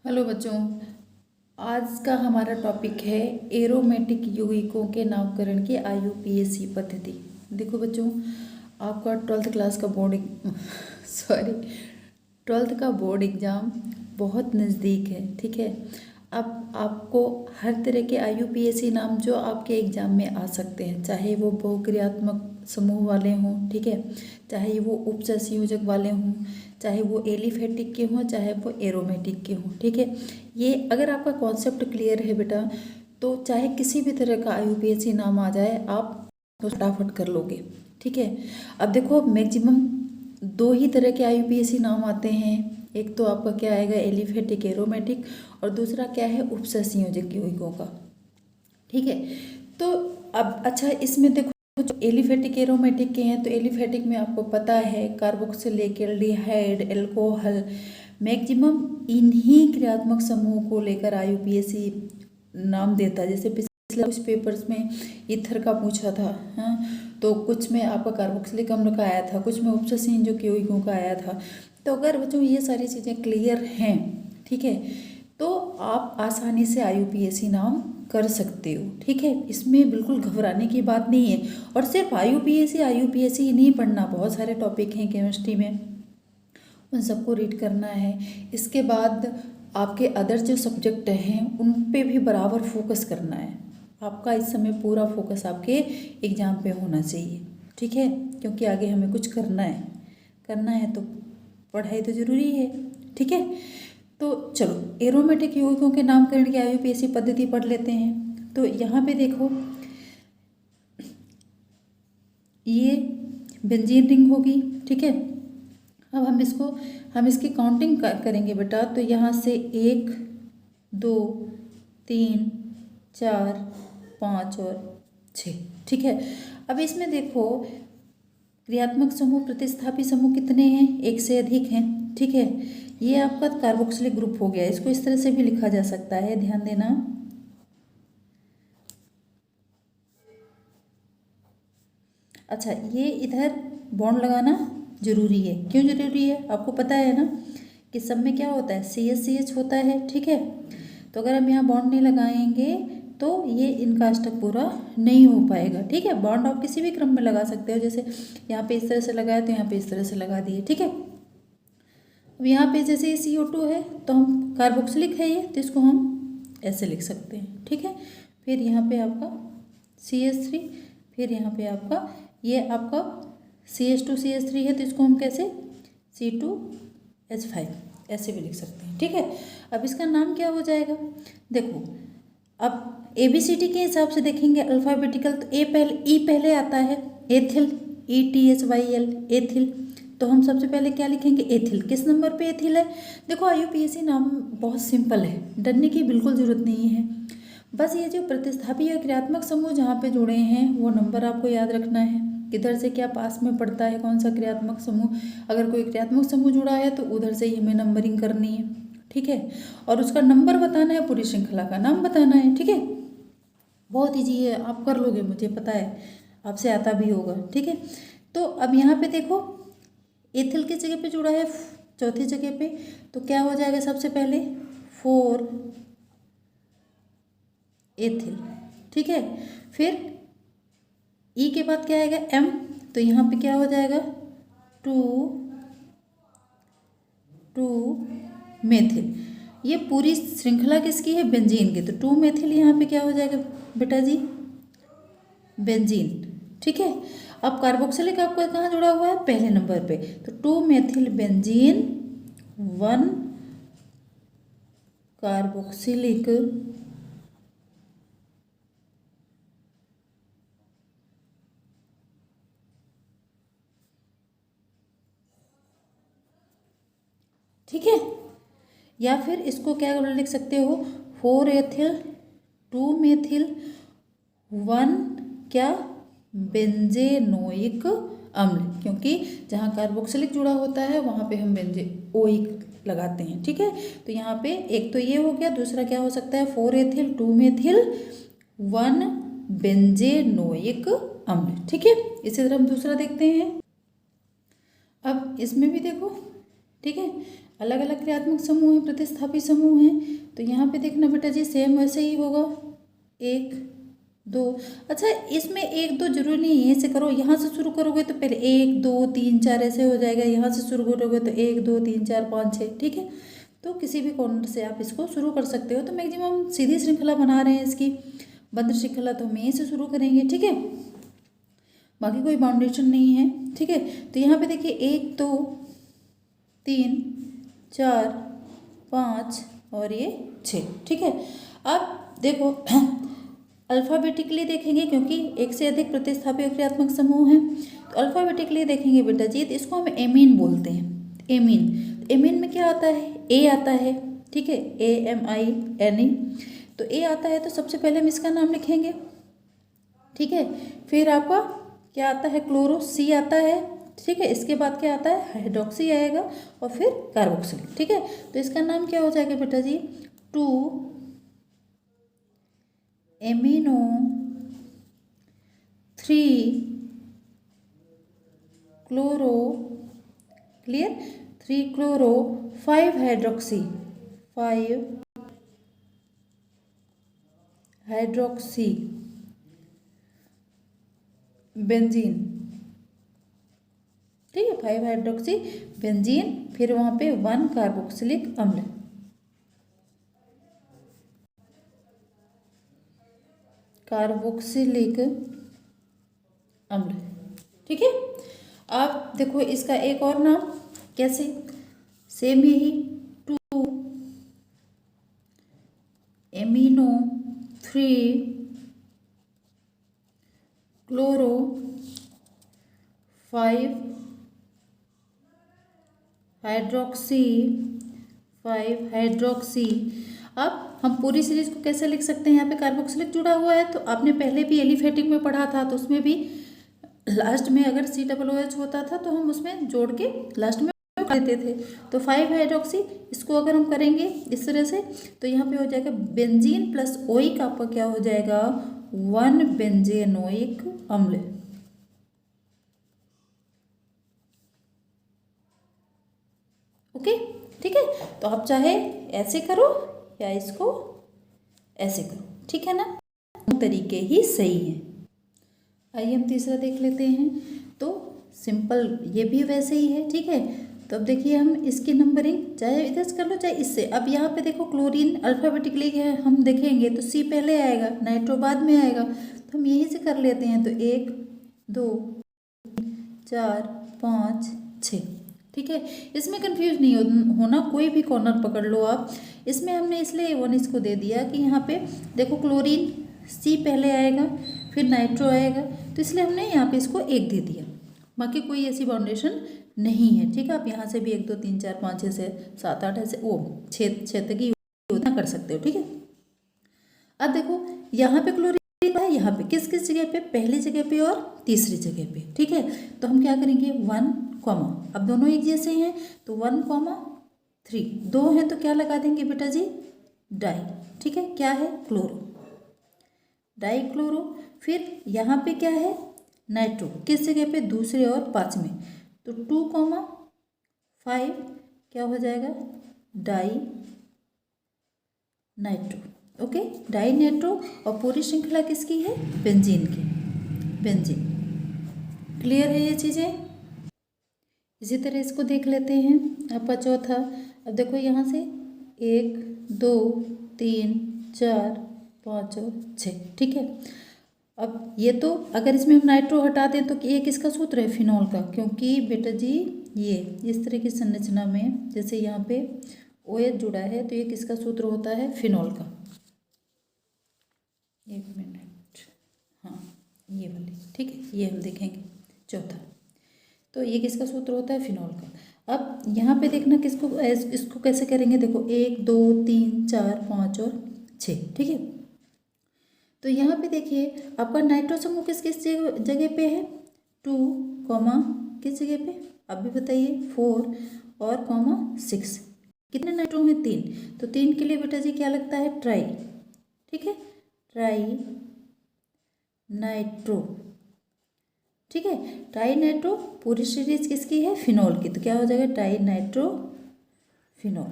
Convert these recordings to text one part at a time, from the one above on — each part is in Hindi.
हेलो बच्चों, आज का हमारा टॉपिक है एरोमेटिक यौगिकों के नामकरण की आईयूपीएसी पद्धति। देखो बच्चों, आपका ट्वेल्थ क्लास का बोर्ड सॉरी ट्वेल्थ का बोर्ड एग्ज़ाम बहुत नज़दीक है। ठीक है, अब आपको हर तरह के आईयूपीएसी नाम जो आपके एग्ज़ाम में आ सकते हैं, चाहे वो बहुक्रियात्मक समूह वाले हों, ठीक है, चाहे वो उपसंयोजक वाले हों, चाहे वो एलिफेटिक के हों, चाहे वो एरोमेटिक के हों। ठीक है, ये अगर आपका कॉन्सेप्ट क्लियर है बेटा, तो चाहे किसी भी तरह का आईयूपीएसी नाम आ जाए आप तो फटाफट कर लोगे। ठीक है, अब देखो मैक्सिमम दो ही तरह के आईयूपीएसी नाम आते हैं। एक तो आपका क्या आएगा, एलिफेटिक एरोमेटिक, और दूसरा क्या है, उपसंयोजक यौगिकों का। ठीक है, तो अब अच्छा इसमें देखो जो एलिफेटिक एरोमेटिक के हैं, तो एलिफेटिक में आपको पता है कार्बोक्सिल एल्डिहाइड एल्कोहल, मैक्सिमम इन्हीं क्रियात्मक समूह को लेकर आईयूपीएसी नाम देता है। जैसे पिछले कुछ पेपर्स में ईथर का पूछा था, हाँ, तो कुछ में आपका कार्बोक्सिलिक अम्ल का आया था, कुछ में उपसंयोजक यौगिकों का आया था। तो अगर बच्चों ये सारी चीज़ें क्लियर हैं, ठीक है, तो आप आसानी से आईयूपीएसी नाम कर सकते हो। ठीक है, इसमें बिल्कुल घबराने की बात नहीं है। और सिर्फ आईयूपीएसी ही नहीं पढ़ना, बहुत सारे टॉपिक हैं केमिस्ट्री में, उन सबको रीड करना है। इसके बाद आपके अदर जो सब्जेक्ट हैं उन पे भी बराबर फोकस करना है। आपका इस समय पूरा फोकस आपके एग्ज़ाम पे होना चाहिए। ठीक है, क्योंकि आगे हमें कुछ करना है तो पढ़ाई तो ज़रूरी है। ठीक है, तो चलो एरोमेटिक यौगिकों के नामकरण की आईयूपीएसी पद्धति पढ़ लेते हैं। तो यहाँ पे देखो, ये बेंजीन रिंग होगी। ठीक है, अब हम इसकी काउंटिंग करेंगे बेटा। तो यहाँ से 1 2 3 4 5 और 6। ठीक है, अब इसमें देखो क्रियात्मक समूह प्रतिस्थापी समूह कितने हैं, एक से अधिक हैं। ठीक है, ये आपका कार्बोक्सिलिक ग्रुप हो गया। इसको इस तरह से भी लिखा जा सकता है, ध्यान देना। अच्छा, ये इधर बॉन्ड लगाना जरूरी है। क्यों जरूरी है, आपको पता है ना कि सब में क्या होता है, CH होता है। ठीक है, तो अगर हम यहाँ बॉन्ड नहीं लगाएंगे तो ये इनका अष्टक पूरा नहीं हो पाएगा। ठीक है, बॉन्ड आप किसी भी क्रम में लगा सकते हो, जैसे यहाँ पे इस तरह से लगाया तो यहाँ पे इस तरह से लगा दिए। ठीक है, अब यहाँ पे जैसे ये CO2 है तो हम कार्बोक्सिलिक है ये, तो इसको हम ऐसे लिख सकते हैं। ठीक है, फिर यहाँ पे आपका CH3, फिर यहाँ पे आपका ये आपका CH2CH3 है, तो इसको हम कैसे C2H5 ऐसे भी लिख सकते हैं। ठीक है, अब इसका नाम क्या हो जाएगा, देखो अब ABCD के हिसाब से देखेंगे अल्फ़ाबेटिकल, तो ई पहले आता है, एथिल, ETHYL एथिल। तो हम सबसे पहले क्या लिखेंगे, एथिल। किस नंबर पे एथिल है, देखो आईयूपीएसी नाम बहुत सिंपल है, डरने की बिल्कुल ज़रूरत नहीं है। बस ये जो प्रतिस्थापी या क्रियात्मक समूह जहाँ पे जुड़े हैं वो नंबर आपको याद रखना है, किधर से क्या पास में पड़ता है, कौन सा क्रियात्मक समूह। अगर कोई क्रियात्मक समूह जुड़ा है तो उधर से ही हमें नंबरिंग करनी है। ठीक है, और उसका नंबर बताना है, पूरी श्रृंखला का नाम बताना है। ठीक है, बहुत ईजी है, आप कर लोगे, मुझे पता है आपसे आता भी होगा। ठीक है, तो अब यहाँ पे देखो एथिल की जगह पे जुड़ा है चौथी जगह पे, तो क्या हो जाएगा, सबसे पहले 4 एथिल। ठीक है, फिर ई के बाद क्या आएगा, M, तो यहाँ पे क्या हो जाएगा 2 मेथिल। ये पूरी श्रृंखला किसकी है, बेंजीन की, तो 2 मेथिल यहाँ पे क्या हो जाएगा बेटा जी, बेंजीन। ठीक है, अब कार्बोक्सिलिक आपका कहाँ जुड़ा हुआ है, पहले नंबर पे, तो 2 मेथिल बेंजीन 1 कार्बोक्सिलिक ठीक है, या फिर इसको क्या लिख सकते हो, 4 एथिल 2 मेथिल 1 क्या, बेंजेनोइक अम्ल, क्योंकि जहाँ कार्बोक्सिलिक जुड़ा होता है वहाँ पे हम बेंजेओइक लगाते हैं। ठीक है, तो यहाँ पे एक तो ये हो गया, दूसरा क्या हो सकता है, 4 एथिल 2 मेथिल 1 बेंजेनोइक अम्ल। ठीक है, इसी तरह हम दूसरा देखते हैं। अब इसमें भी देखो ठीक है, अलग अलग क्रियात्मक समूह हैं, प्रतिस्थापी समूह हैं। तो यहाँ पे देखना बेटा जी सेम वैसे ही होगा, 1 2। अच्छा, इसमें 1 2 जरूरी नहीं है, ऐसे करो, यहाँ से शुरू करोगे तो पहले 1 2 3 4 ऐसे हो जाएगा, यहाँ से शुरू करोगे तो 1 2 3 4 5 6। ठीक है, तो किसी भी कॉर्नर से आप इसको शुरू कर सकते हो। तो मैक्सिमम सीधी श्रृंखला बना रहे हैं इसकी, बंद श्रृंखला तो हम यहीं से शुरू करेंगे। ठीक है, बाकी कोई बाउंडेशन नहीं है। ठीक है, तो यहाँ पे देखिए 1 2 3 4 5 और ये 6। ठीक है, अब देखो अल्फ़ाबेटिकली देखेंगे क्योंकि एक से अधिक प्रतिस्थापी और क्रियात्मक समूह हैं। तो अल्फ़ाबेटिकली देखेंगे बेटा जी, तो इसको हम एमीन बोलते हैं। एमीन, एमीन में क्या आता है, ए आता है। ठीक है, AMINE। तो ए आता है तो सबसे पहले हम इसका नाम लिखेंगे। ठीक है, फिर आपका क्या आता है, क्लोरो, सी आता है। ठीक है, इसके बाद क्या आता है, हाइड्रोक्सी आएगा और फिर कार्बोक्सिलिक। ठीक है, तो इसका नाम क्या हो जाएगा बेटा जी, 2 amino 3 chloro, clear, 3 chloro 5 hydroxy, 5 hydroxy benzene. ठीक है, 5 हाइड्रोक्सी बेंजीन, फिर वहाँ पे 1 कार्बोक्सिलिक अम्ल। कार्बोक्सिलिक अम्ल। ठीक है, अब देखो इसका एक और नाम कैसे, सेम यही, 2 एमिनो 3 क्लोरो 5 हाइड्रोक्सी 5 हाइड्रोक्सी। अब हम पूरी सीरीज को कैसे लिख सकते हैं, यहाँ पे कार्बोक्सिलिक जुड़ा हुआ है तो आपने पहले भी एलिफेटिक में पढ़ा था, तो उसमें भी लास्ट में अगर COOH होता था तो हम उसमें जोड़ के लास्ट में देते थे। तो 5 हाइड्रोक्सी, इसको अगर हम करेंगे इस तरह से तो यहाँ पे हो जाएगा बेंजीन प्लस ओइक, आपका क्या हो जाएगा, 1 बेंजेनोइक अम्ल। ओके, ठीक है, तो आप चाहे ऐसे करो या इसको ऐसे करो, ठीक है ना, तरीके ही सही है। आइए हम तीसरा देख लेते हैं। तो सिंपल, ये भी वैसे ही है। ठीक है, तो अब देखिए हम इसकी नंबरिंग चाहे इधर से कर लो चाहे इससे। अब यहाँ पे देखो क्लोरीन अल्फ़ाबेटिकली है, हम देखेंगे तो C पहले आएगा, नाइट्रो बाद में आएगा, तो हम यहीं से कर लेते हैं। तो 1 2 4 5 6। ठीक है, इसमें कंफ्यूज नहीं होना, कोई भी कॉर्नर पकड़ लो आप। इसमें हमने इसलिए 1 इसको दे दिया कि यहाँ पे देखो क्लोरीन C पहले आएगा फिर नाइट्रो आएगा, तो इसलिए हमने यहाँ पे इसको 1 दे दिया। बाकी कोई ऐसी बाउंडेशन नहीं है। ठीक है, आप यहाँ से भी 1 2 3 4 5 6 से 7 8 ऐसे 6 तक ही कर सकते हो। ठीक है, अब देखो यहाँ पे क्लोरीन है, यहाँ पे किस किस जगह पे, पहली जगह पे और तीसरी जगह पे। ठीक है, तो हम क्या करेंगे, 1 कॉमा, अब दोनों एक जैसे हैं तो 1 3, 2 हैं तो क्या लगा देंगे बेटा जी, डाई। ठीक है, क्या है, क्लोरो, डाई क्लोरो। फिर यहाँ पे क्या है, नाइट्रो, किस जगह पे, दूसरे और पांचवें, तो 2 5 क्या हो जाएगा, di nitro. Okay, di nitro, और पूरी श्रृंखला किसकी है, बेंजीन की, बेंजीन। क्लियर है ये चीज़ें। इसी तरह इसको देख लेते हैं, आपका चौथा। अब देखो यहाँ से 1 2 3 4 5 और 6। ठीक है, अब ये तो अगर इसमें हम नाइट्रो हटा दें तो ये किसका सूत्र है, फिनॉल का, क्योंकि बेटा जी ये इस तरह की संरचना में जैसे यहाँ पे OH जुड़ा है तो ये किसका सूत्र होता है, फिनॉल का। 1 मिनट, हाँ ये वाली। ठीक है, ये हम देखेंगे चौथा, तो ये किसका सूत्र होता है, फिनॉल का। अब यहाँ पे देखना किसको, इसको कैसे करेंगे, देखो 1 2 3 4 5 और 6। ठीक है, तो यहाँ पे देखिए आपका नाइट्रो समूह किस किस जगह पे है, 2 किस जगह पे, अब भी बताइए, 4 और 6। कितने नाइट्रो हैं, 3, तो 3 के लिए बेटा जी क्या लगता है, ट्राई। ठीक है, ट्राई नाइट्रो। ठीक है। ट्राई नाइट्रो पूरी सीरीज किसकी है, फिनॉल की, तो क्या हो जाएगा ट्राई नाइट्रो फिनॉल।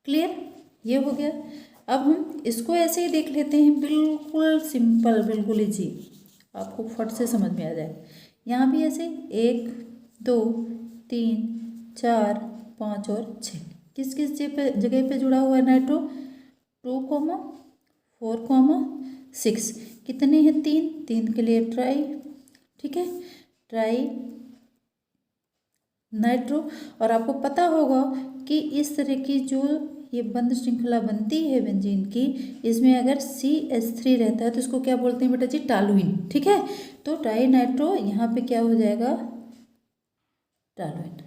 क्लियर, ये हो गया। अब हम इसको ऐसे ही देख लेते हैं, बिल्कुल सिंपल, बिल्कुल इजी, आपको फट से समझ में आ जाए। यहाँ भी ऐसे 1 2 3 4 5 और 6 किस किस जगह पे जुड़ा हुआ है नाइट्रो, 2, 4, 6। कितने हैं, 3, 3 के लिए ट्राई, ठीक है, ट्राई नाइट्रो। और आपको पता होगा कि इस तरह की जो ये बंद श्रृंखला बनती है बेंजीन की, इसमें अगर CH3 रहता है तो इसको क्या बोलते हैं बेटा जी, टॉलुइन, ठीक है। तो ट्राई नाइट्रो यहाँ पे क्या हो जाएगा, टॉलुइन,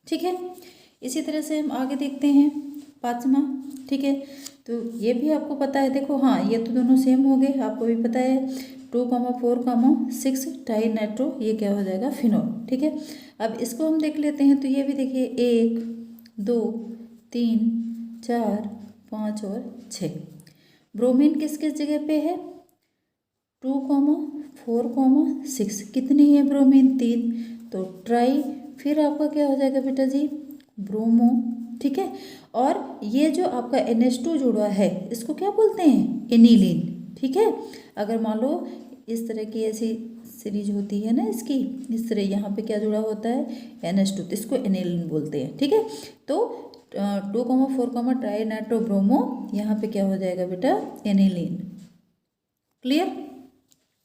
ठीक है। इसी तरह से हम आगे देखते हैं 5वां, ठीक है। तो ये भी आपको पता है, देखो हाँ ये तो दोनों सेम हो गए, आपको भी पता है 2, 4, 6 ट्राई नाइट्रो, ये क्या हो जाएगा, फिनॉल, ठीक है। अब इसको हम देख लेते हैं, तो ये भी देखिए 1 2 3 4 5 और 6। ब्रोमीन किस किस जगह पे है, 2, 4, 6। कितनी है ब्रोमीन, 3, तो ट्राई, फिर आपका क्या हो जाएगा बेटा जी, ब्रोमो, ठीक है। और ये जो आपका NH2 जुड़ा है इसको क्या बोलते हैं, एनिलीन, ठीक है। अगर मान लो इस तरह की ऐसी सीरीज होती है ना इसकी, इस तरह यहाँ पे क्या जुड़ा होता है, NH2, तो इसको एनिलीन बोलते हैं, ठीक है। तो 2, 4, ट्राई नाइट्रो ब्रोमो, यहाँ पे क्या हो जाएगा बेटा, एनिलीन। क्लियर,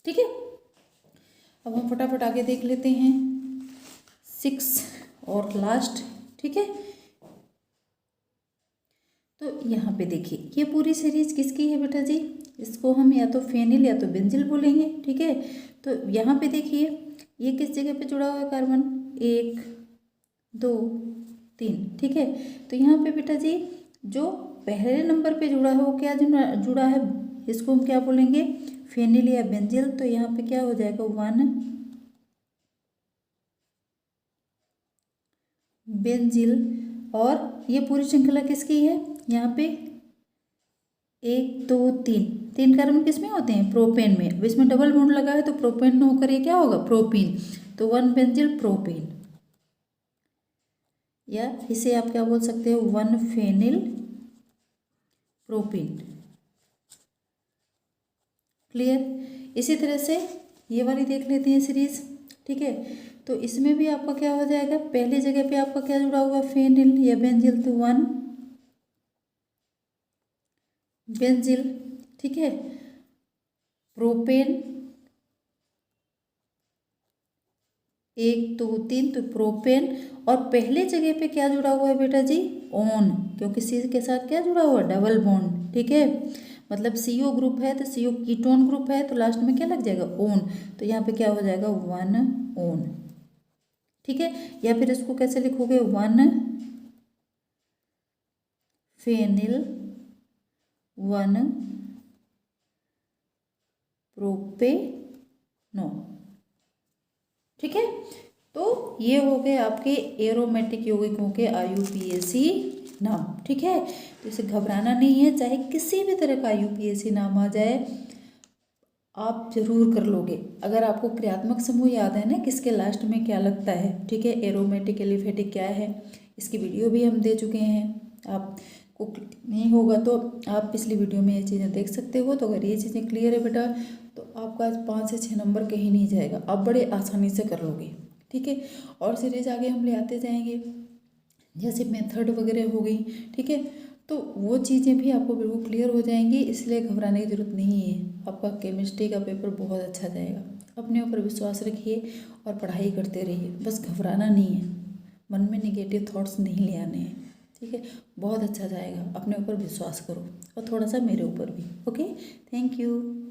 ठीक है। अब हम फटाफट आगे देख लेते हैं 6 और लास्ट, ठीक है। तो यहाँ पे देखिए ये पूरी सीरीज किसकी है बेटा जी, इसको हम या तो फेनिल या तो बेंजिल बोलेंगे, ठीक है। तो यहाँ पे देखिए ये किस जगह पे जुड़ा हुआ है कार्बन, 1 2 3, ठीक है। तो यहाँ पे बेटा जी जो पहले नंबर पे जुड़ा है वो क्या जुड़ा है, इसको हम क्या बोलेंगे, फेनिल या बेंजिल। तो यहाँ पे क्या हो जाएगा, 1 बेंजिल। और ये पूरी श्रृंखला किसकी है, यहाँ पे 1 2 3, 3 कार्बन किस में होते हैं, प्रोपेन में। अब इसमें डबल बॉन्ड लगा है तो प्रोपेन में होकर ये क्या होगा, प्रोपीन, तो 1 बेंजिल प्रोपेन, या इसे आप क्या बोल सकते हो, 1 फेनिल प्रोपीन। क्लियर। इसी तरह से ये वाली देख लेते हैं सीरीज, ठीक है। तो इसमें भी आपका क्या हो जाएगा, पहली जगह पे आपका क्या जुड़ा हुआ है, फेनिल या बेंजिल, तो 1 बेंजिल, ठीक है। प्रोपेन 1 2 3, तो प्रोपेन। और पहले जगह पे क्या जुड़ा हुआ है बेटा जी, ओन, क्योंकि सी के साथ क्या जुड़ा हुआ है, डबल बॉन्ड, ठीक है। मतलब CO ग्रुप है तो CO कीटोन ग्रुप है, तो लास्ट में क्या लग जाएगा, ओन। तो यहाँ पे क्या हो जाएगा, 1 ओन, ठीक है। या फिर इसको कैसे लिखोगे, 1 फेनिल 1 प्रोपेनो, ठीक है। तो ये हो गए आपके एरोमेटिक यौगिकों के IUPAC नाम, ठीक है। तो इसे घबराना नहीं है, चाहे किसी भी तरह का IUPAC नाम आ जाए आप जरूर कर लोगे। अगर आपको क्रियात्मक समूह याद है ना, किसके लास्ट में क्या लगता है, ठीक है, एरोमेटिक एलिफेटिक क्या है, इसकी वीडियो भी हम दे चुके हैं। आपको नहीं होगा तो आप पिछली वीडियो में ये चीज़ें देख सकते हो। तो अगर ये चीज़ें क्लियर है बेटा तो आपका 5 से 6 नंबर कहीं नहीं जाएगा, आप बड़े आसानी से कर लोगे, ठीक है। और सीरीज आगे हम ले आते जाएंगे, जैसे मेथड वगैरह हो गई, ठीक है। तो वो चीज़ें भी आपको बिल्कुल क्लियर हो जाएंगी, इसलिए घबराने की ज़रूरत नहीं है। आपका केमिस्ट्री का पेपर बहुत अच्छा जाएगा, अपने ऊपर विश्वास रखिए और पढ़ाई करते रहिए, बस घबराना नहीं है, मन में निगेटिव थॉट्स नहीं ले आने हैं, ठीक है। बहुत अच्छा जाएगा, अपने ऊपर विश्वास करो और थोड़ा सा मेरे ऊपर भी, ओके। Thank you.